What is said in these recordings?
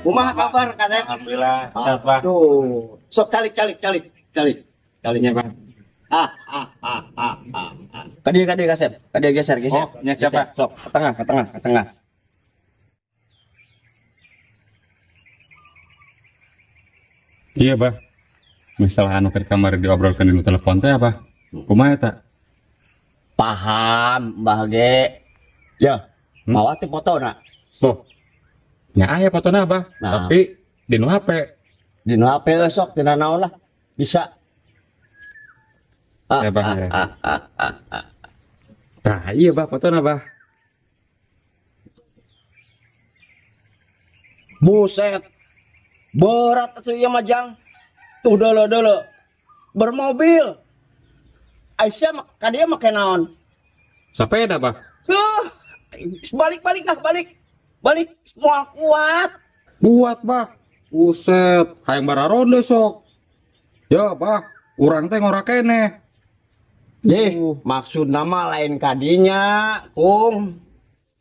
Kumaha kabar katanya? Alhamdulillah, sehat Pak. Aduh, sok kalinya Bang. Kadi geser, geser. Oh, nya siapa? Sok, ke tengah. Iya, Bah. Misalnya anu ke kamar diobrolkan di telepon teh apa? Kumaha eta? Paham, Mbah Ge. Ya, bawa teh foto nak. Loh. Nya aya fotona, Bah. Nah. Tapi di nu HP. Di nu HP sok tina naon lah. Bisa. Ya, Bah. Ya. Tah, iya, Bah, fotona, Bah. Buset. Berat atuh ieu mah Jang. Tuh dolo. Bermobil. Aisyah kadia make naon? Sepeda, Bah. Balik. Moal kuat. Kuat, Bah. Buset, hayang bararonde sok. Ya, Bah. Urang teh ngora keneh. Maksud nama lain kadinya, Kung.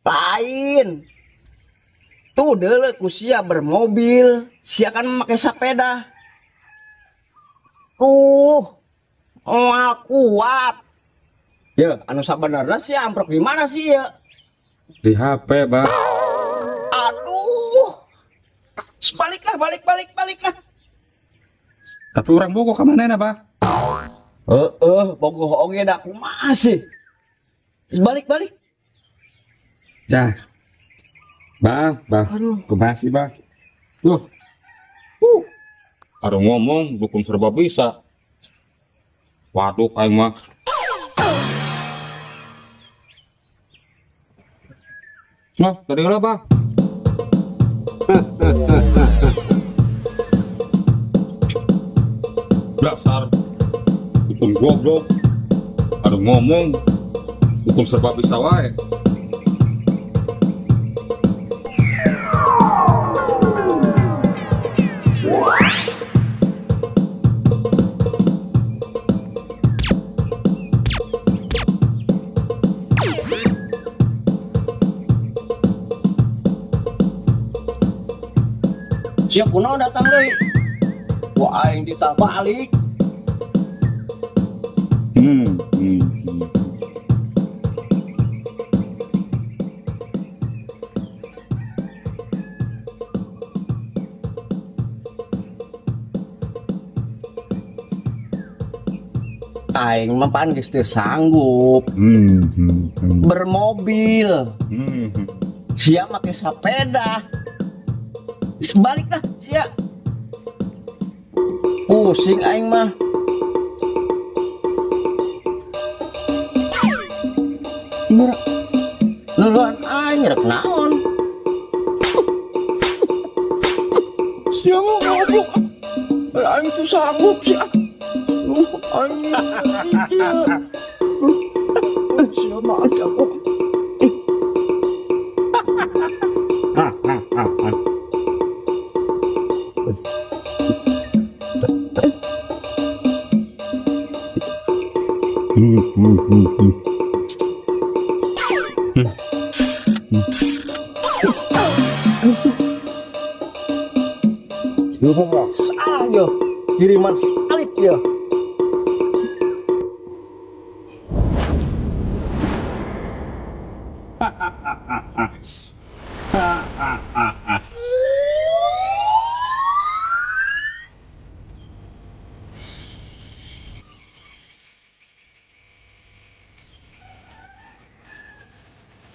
Lain. Tuh dele ku sia bermobil, sia kan memakai sepeda. Moal kuat. Ya, anu sabenerna sih amprok di mana sih ya? Di HP, Bah. Aduh. Balik lah. Tapi orang bogo ka manehna, Bah. Bogoh oge dah kumaha sih. Balik. Dah. Bang. Aduh. Kumaha sih, Bang? Loh. Ada ngomong dukun serba bisa. Waduh, aing mah. Nah, tadi ulah, Bang. Dasar dukun goblok. Ada ngomong dukun serba bisa wae. Siap kunaon datang deui. Wah aing ditah balik. Aing mah pan geus teu sanggup bermobil. Sia make sepeda. Balik lah sia. Pusing aing mah. Luluan aing rek naon? Sia goblok. Aing tuh sanggup sia. Aing sia mah sanggup. Salah yo, kiriman salib yo.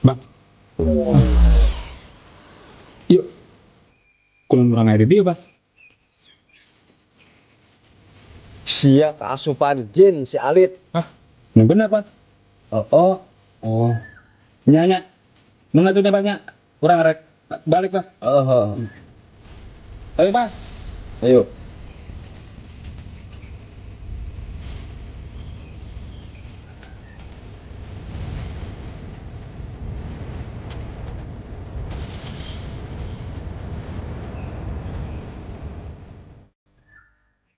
Bang. Yuk. Kulon urang aya di dieu, Bang. Sia keasupan jin si Alit. Hah? Yang bener, Bang. Oh. Nya. Nu ngatunya banyak. Urang rek balik, Bang. Ayo, Bang. Ayo.